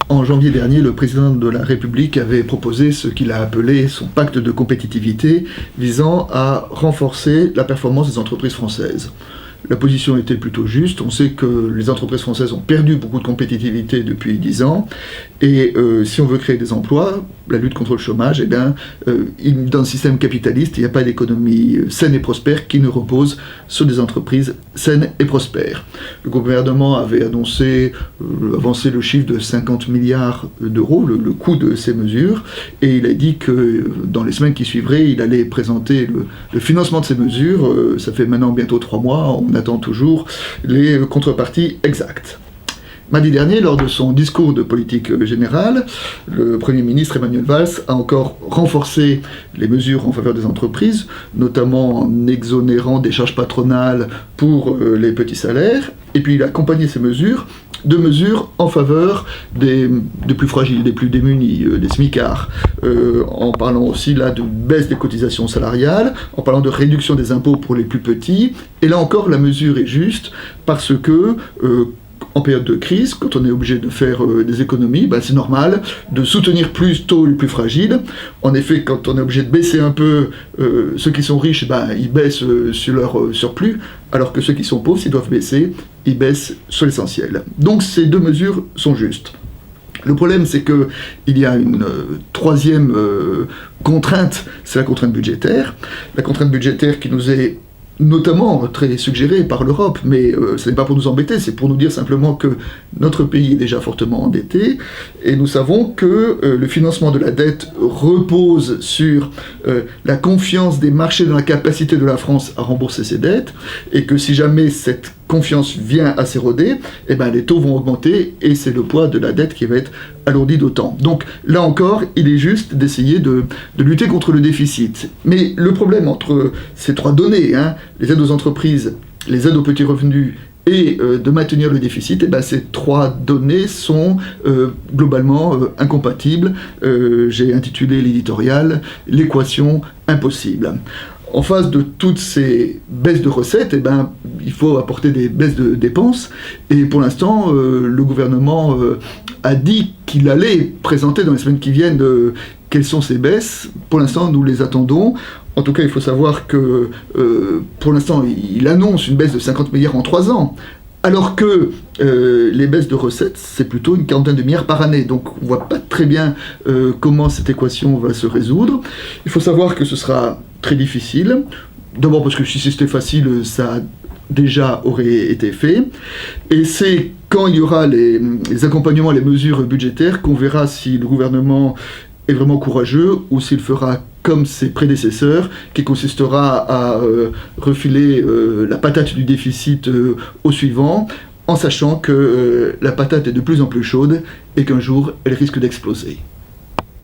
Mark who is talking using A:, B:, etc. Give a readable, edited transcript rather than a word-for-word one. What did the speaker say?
A: En janvier dernier, le président de la République avait proposé ce qu'il a appelé son pacte de compétitivité visant à renforcer la performance des entreprises françaises. La position était plutôt juste. On sait que les entreprises françaises ont perdu beaucoup de compétitivité depuis 10 ans. Et si on veut créer des emplois, la lutte contre le chômage, eh bien, dans le système capitaliste, il n'y a pas d'économie saine et prospère qui ne repose sur des entreprises saines et prospères. Le gouvernement avait avancé le chiffre de 50 milliards d'euros, le coût de ces mesures, et il a dit que dans les semaines qui suivraient, il allait présenter le financement de ces mesures. Ça fait maintenant bientôt 3 mois, on attend toujours les contreparties exactes. Mardi dernier, lors de son discours de politique générale, le Premier ministre Emmanuel Valls a encore renforcé les mesures en faveur des entreprises, notamment en exonérant des charges patronales pour les petits salaires, et puis il a accompagné ces mesures de mesures en faveur des plus fragiles, des plus démunis, des smicards, en parlant aussi là de baisse des cotisations salariales, en parlant de réduction des impôts pour les plus petits, et là encore la mesure est juste parce que en période de crise, quand on est obligé de faire des économies, c'est normal de soutenir plus tôt les plus fragiles. En effet, quand on est obligé de baisser un peu ceux qui sont riches, ils baissent sur leur surplus, alors que ceux qui sont pauvres, s'ils doivent baisser, ils baissent sur l'essentiel. Donc ces deux mesures sont justes. Le problème, c'est qu'il y a une troisième contrainte, c'est la contrainte budgétaire. La contrainte budgétaire qui nous est notamment très suggéré par l'Europe, mais ce n'est pas pour nous embêter, c'est pour nous dire simplement que notre pays est déjà fortement endetté, et nous savons que le financement de la dette repose sur la confiance des marchés dans la capacité de la France à rembourser ses dettes, et que si jamais cette confiance vient à s'éroder, les taux vont augmenter, et c'est le poids de la dette qui va être alourdi d'autant. Donc là encore, il est juste d'essayer de lutter contre le déficit. Mais le problème entre ces trois données, les aides aux entreprises, les aides aux petits revenus et de maintenir le déficit, ces trois données sont globalement incompatibles. J'ai intitulé l'éditorial « L'équation impossible ». En face de toutes ces baisses de recettes, il faut apporter des baisses de dépenses. Et pour l'instant, le gouvernement a dit qu'il allait présenter dans les semaines qui viennent quelles sont ces baisses. Pour l'instant, nous les attendons. En tout cas, il faut savoir que pour l'instant, il annonce une baisse de 50 milliards en 3 ans. Alors que les baisses de recettes, c'est plutôt une quarantaine de milliards par année. Donc on ne voit pas très bien comment cette équation va se résoudre. Il faut savoir que ce sera très difficile. D'abord parce que si c'était facile, ça déjà aurait été fait. Et c'est quand il y aura les accompagnements, les mesures budgétaires, qu'on verra si le gouvernement est vraiment courageux ou s'il fera comme ses prédécesseurs, qui consistera à refiler la patate du déficit au suivant, en sachant que la patate est de plus en plus chaude et qu'un jour, elle risque d'exploser.